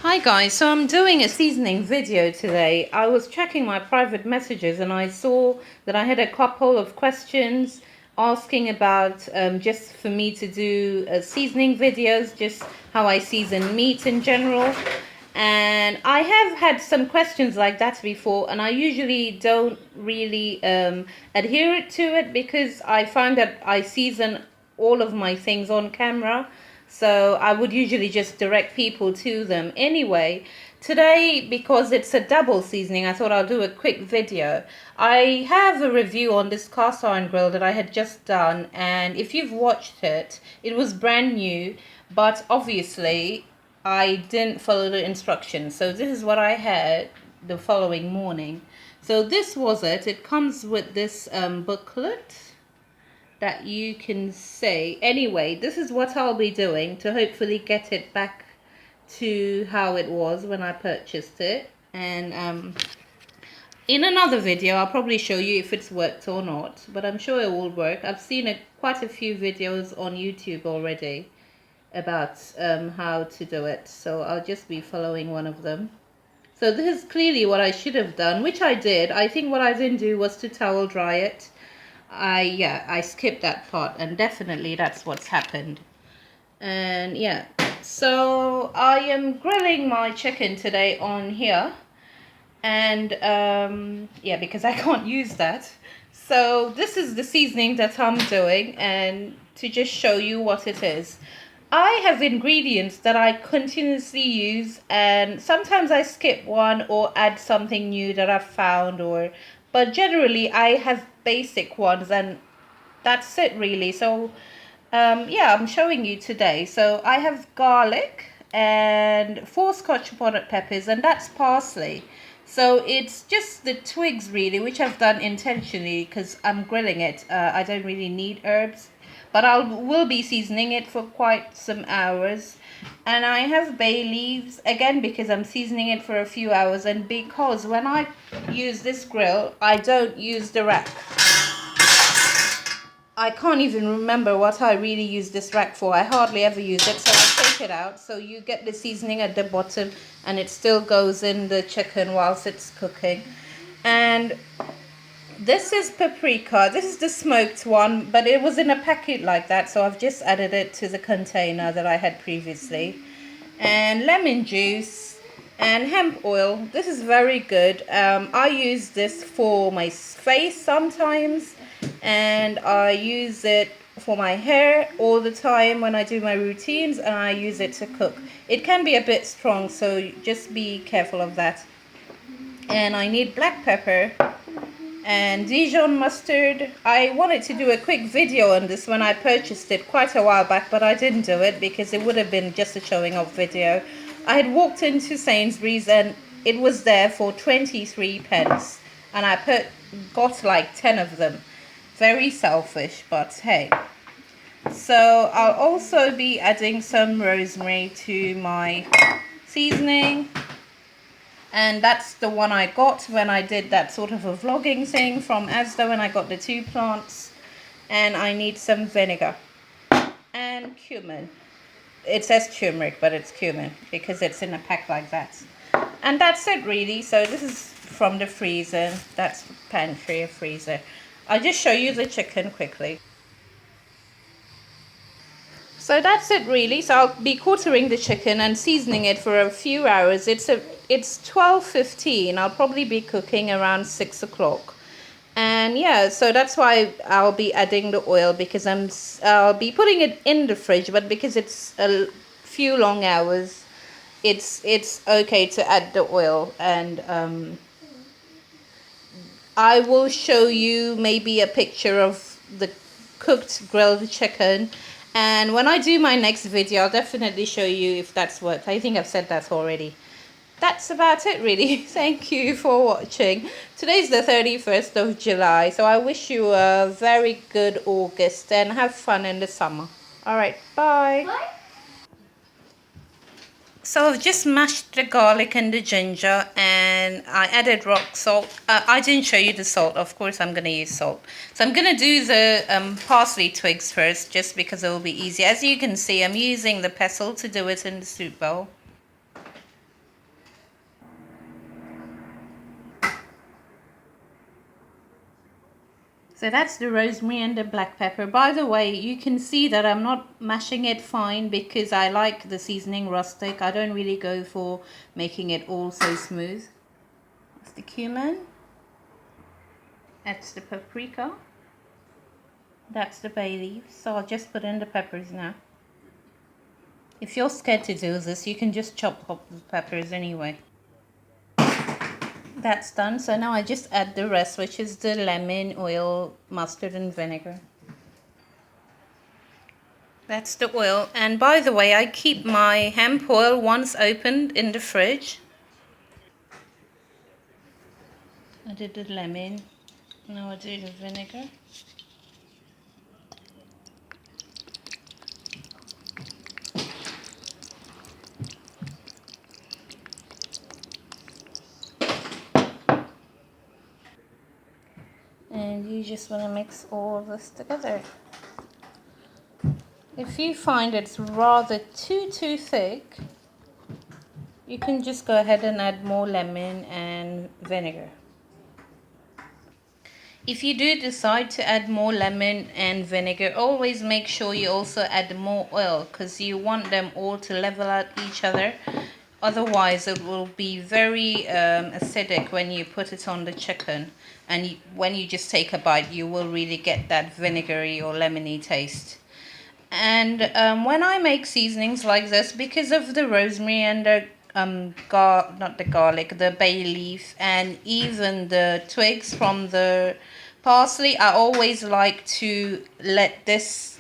Hi guys, so I'm doing a seasoning video today. I was checking my private messages and I saw that I had a couple of questions asking about just for me to do seasoning videos, just how I season meat in general. And I have had some questions like that before, and I usually don't really adhere to it because I find that I season all of my things on camera. So I would usually just direct people to them. Anyway, today, because it's a double seasoning, I thought I'll do a quick video. I have a review on this cast iron grill that I had just done, and if you've watched it, it was brand new, but obviously I didn't follow the instructions. So this is what I had the following morning. So this was it. It comes with this booklet that you can say. Anyway, this is what I'll be doing to hopefully get it back to how it was when I purchased it. And in another video I'll probably show you if it's worked or not, but I'm sure it will work. I've seen quite a few videos on YouTube already about how to do it, so I'll just be following one of them. So this is clearly what I should have done, which I did. I think what I didn't do was to towel dry it. I skipped that part, and definitely that's what's happened. And yeah, so I am grilling my chicken today on here, and yeah, because I can't use that. So this is the seasoning that I'm doing, and to just show you what it is. I have ingredients that I continuously use, and sometimes I skip one or add something new that I've found, but generally I have basic ones, and that's it really. So yeah, I'm showing you today. So I have garlic and 4 scotch bonnet peppers, and that's parsley. So it's just the twigs really, which I've done intentionally because I'm grilling it. I don't really need herbs, but will be seasoning it for quite some hours. And I have bay leaves, again because I'm seasoning it for a few hours, and because when I use this grill I don't use the rack. I can't even remember what I really use this rack for. I hardly ever use it, so I take it out. So you get the seasoning at the bottom, and it still goes in the chicken whilst it's cooking. And this is paprika. This is the smoked one, but it was in a packet like that, so I've just added it to the container that I had previously. And lemon juice and hemp oil. This is very good. I use this for my face sometimes, and I use it for my hair all the time when I do my routines, and I use it to cook. It can be a bit strong, so just be careful of that. And I need black pepper and Dijon mustard. I wanted to do a quick video on this when I purchased it quite a while back, but I didn't do it because it would have been just a showing off video. I had walked into Sainsbury's and it was there for 23 pence, and I got like 10 of them. Very selfish, but hey. So I'll also be adding some rosemary to my seasoning. And that's the one I got when I did that sort of a vlogging thing from Asda when I got the 2 plants. And I need some vinegar and cumin. It says turmeric, but it's cumin because it's in a pack like that. And that's it really. So this is from the freezer. That's pantry or freezer. I'll just show you the chicken quickly. So that's it really. So I'll be quartering the chicken and seasoning it for a few hours. It's 12:15. I'll probably be cooking around 6 o'clock. And yeah, so that's why I'll be adding the oil, because I'll be putting it in the fridge, but because it's a few long hours, it's okay to add the oil. And I will show you maybe a picture of the cooked grilled chicken. And when I do my next video, I'll definitely show you if that's worked. I think I've said that already. That's about it really. Thank you for watching. Today's the 31st of July, so I wish you a very good August and have fun in the summer. Alright, bye. Bye. So I've just mashed the garlic and the ginger, and I added rock salt. I didn't show you the salt. Of course I'm going to use salt. So I'm going to do the parsley twigs first, just because it will be easy. As you can see, I'm using the pestle to do it in the soup bowl. So that's the rosemary and the black pepper. By the way, you can see that I'm not mashing it fine because I like the seasoning rustic. I don't really go for making it all so smooth. That's the cumin. That's the paprika. That's the bay leaf. So I'll just put in the peppers now. If you're scared to do this, you can just chop up the peppers anyway. That's done. So now I just add the rest, which is the lemon, oil, mustard and vinegar. That's the oil. And by the way, I keep my hemp oil once opened in the fridge. I did the lemon. Now I do the vinegar. And you just want to mix all of this together. If you find it's rather too thick, you can just go ahead and add more lemon and vinegar. If you do decide to add more lemon and vinegar, always make sure you also add more oil because you want them all to level out each other. Otherwise, it will be very acidic when you put it on the chicken. And when you just take a bite, you will really get that vinegary or lemony taste. And when I make seasonings like this, because of the rosemary and the not the garlic, the bay leaf, and even the twigs from the parsley, I always like to let this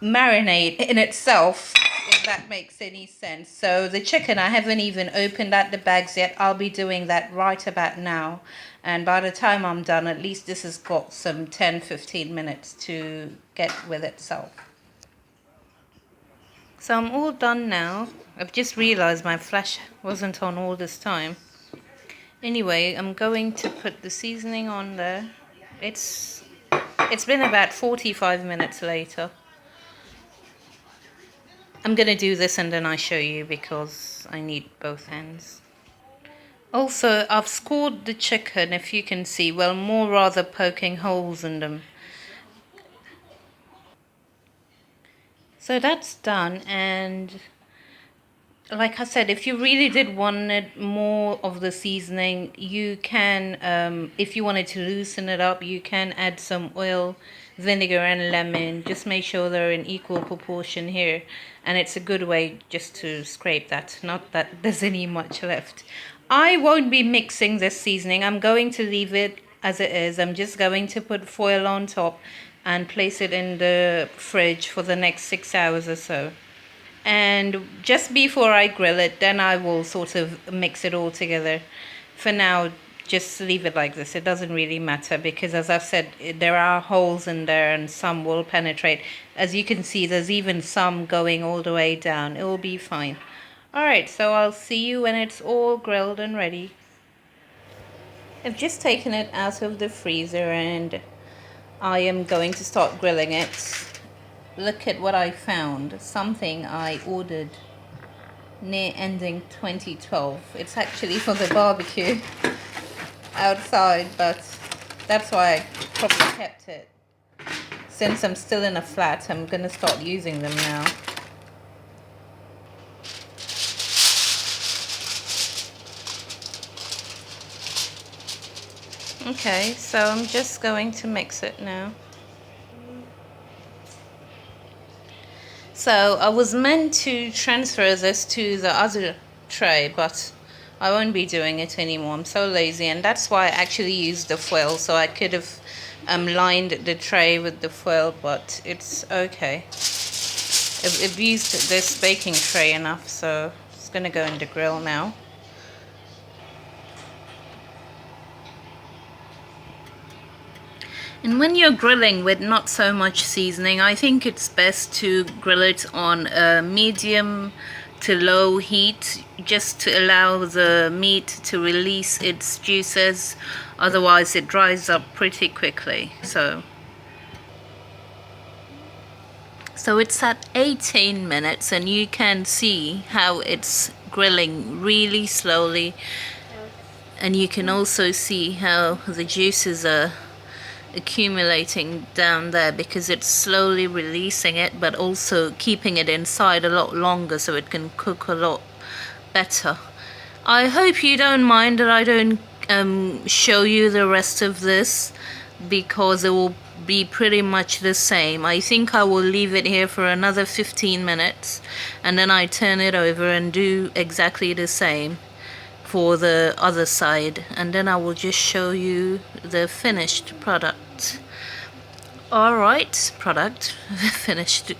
marinate in itself, if that makes any sense. So the chicken, I haven't even opened at the bags yet. I'll be doing that right about now. And by the time I'm done, at least this has got some 10-15 minutes to get with itself. So I'm all done now. I've just realized my flash wasn't on all this time. Anyway, I'm going to put the seasoning on there. It's been about 45 minutes later. I'm going to do this and then I show you because I need both hands. Also, I've scored the chicken, if you can see, well, more rather poking holes in them. So that's done, and like I said, if you really did want more of the seasoning, you can, if you wanted to loosen it up, you can add some oil, vinegar and lemon. Just make sure they're in equal proportion here, and it's a good way just to scrape that, not that there's any much left. I won't be mixing this seasoning. I'm going to leave it as it is. I'm just going to put foil on top and place it in the fridge for the next 6 hours or so. And just before I grill it, then I will sort of mix it all together. For now, just leave it like this. It doesn't really matter because, as I've said, there are holes in there and some will penetrate. As you can see, there's even some going all the way down. It will be fine. Alright, so I'll see you when it's all grilled and ready. I've just taken it out of the freezer and I am going to start grilling it. Look at what I found. Something I ordered near ending 2012. It's actually for the barbecue outside, but that's why I probably kept it. Since I'm still in a flat, I'm going to start using them now. Okay, so I'm just going to mix it now. So I was meant to transfer this to the other tray, but I won't be doing it anymore. I'm so lazy, and that's why I actually used the foil. So I could have lined the tray with the foil, but it's okay. I've used this baking tray enough, so it's gonna go in the grill now. And when you're grilling with not so much seasoning, I think it's best to grill it on a medium to low heat, just to allow the meat to release its juices. Otherwise it dries up pretty quickly. So it's at 18 minutes and you can see how it's grilling really slowly, and you can also see how the juices are accumulating down there because it's slowly releasing it, but also keeping it inside a lot longer so it can cook a lot better. I hope you don't mind that I don't show you the rest of this, because it will be pretty much the same. I think I will leave it here for another 15 minutes and then I turn it over and do exactly the same for the other side, and then I will just show you the finished product. Alright, product finished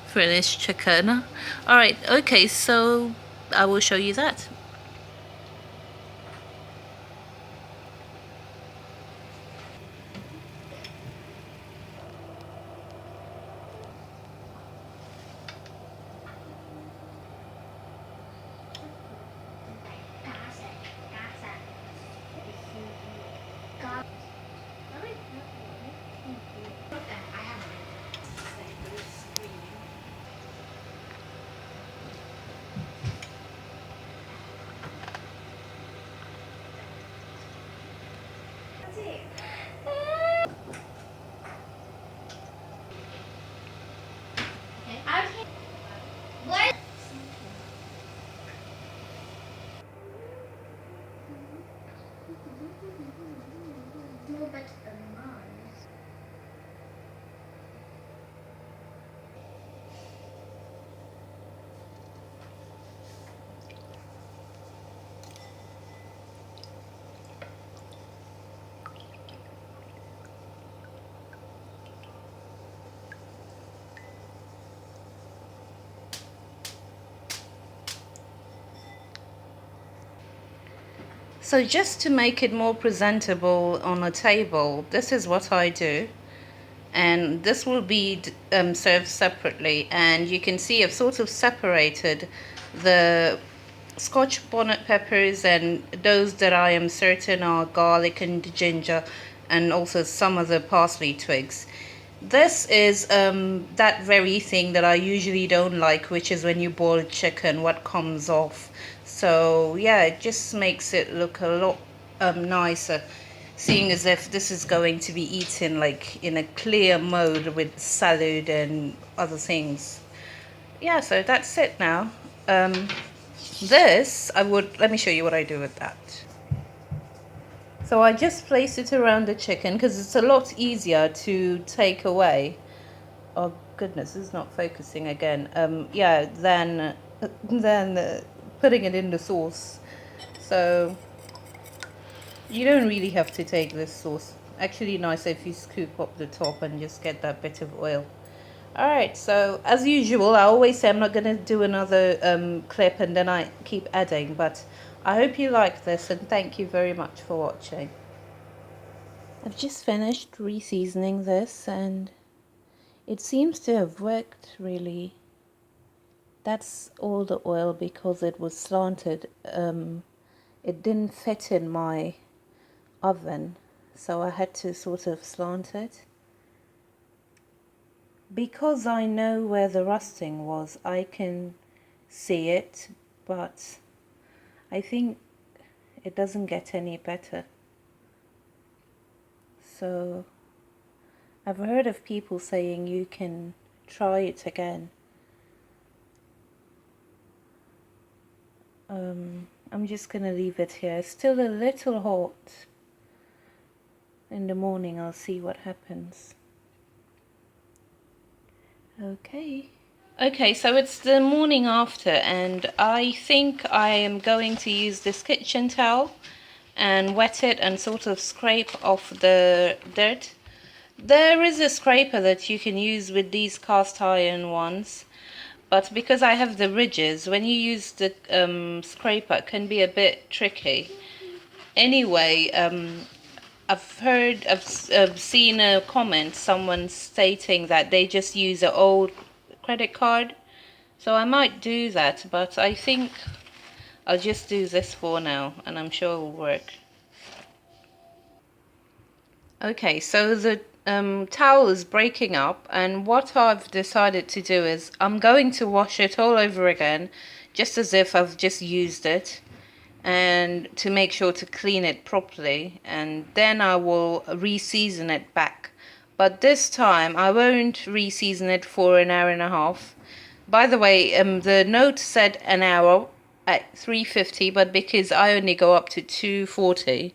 finished chicken. Alright, okay, so I will show you that. So just to make it more presentable on a table, this is what I do. And this will be served separately. And you can see I've sort of separated the scotch bonnet peppers and those that I am certain are garlic and ginger, and also some of the parsley twigs. This is that very thing that I usually don't like, which is when you boil chicken, what comes off. So yeah, it just makes it look a lot nicer, seeing as if this is going to be eaten like in a clear mode with salad and other things. Yeah, so that's it now. Let me show you what I do with that. So I just place it around the chicken because it's a lot easier to take away. Oh goodness, this is not focusing again. Yeah, than putting it in the sauce. So you don't really have to take this sauce. Actually nicer if you scoop up the top and just get that bit of oil. Alright, so as usual, I always say I'm not going to do another clip and then I keep adding, but I hope you like this and thank you very much for watching. I've just finished re-seasoning this and it seems to have worked really. That's all the oil because it was slanted. It didn't fit in my oven, so I had to sort of slant it. Because I know where the rusting was, I can see it, but I think it doesn't get any better. So I've heard of people saying you can try it again. I'm just gonna leave it here. It's still a little hot. In the morning I'll see what happens. Okay, so it's the morning after and I think I am going to use this kitchen towel and wet it and sort of scrape off the dirt. There is a scraper that you can use with these cast iron ones, but because I have the ridges, when you use the scraper it can be a bit tricky. Anyway, I've seen a comment, someone stating that they just use an old credit card, so I might do that, but I think I'll just do this for now and I'm sure it will work. Okay, so the towel is breaking up and what I've decided to do is I'm going to wash it all over again just as if I've just used it, and to make sure to clean it properly, and then I will re-season it back. But this time I won't re-season it for an hour and a half. By the way, the note said an hour at 350, but because I only go up to 240,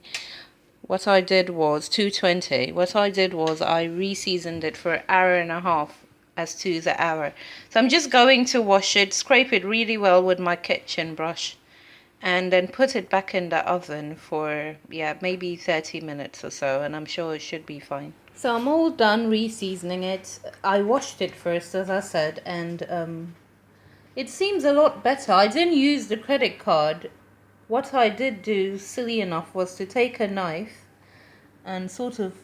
what I did was 220. What I did was I re-seasoned it for an hour and a half as to the hour. So I'm just going to wash it, scrape it really well with my kitchen brush, and then put it back in the oven for, yeah, maybe 30 minutes or so, and I'm sure it should be fine. So I'm all done re-seasoning it. I washed it first, as I said, and it seems a lot better. I didn't use the credit card. What I did do, silly enough, was to take a knife and sort of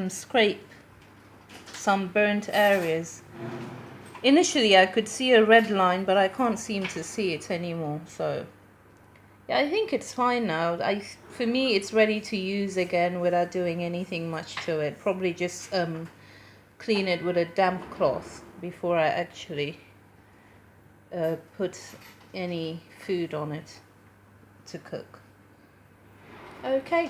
scrape some burnt areas. Initially I could see a red line, but I can't seem to see it anymore, so yeah, I think it's fine now. For me, it's ready to use again without doing anything much to it. Probably just clean it with a damp cloth before I actually put any food on it to cook. Okay,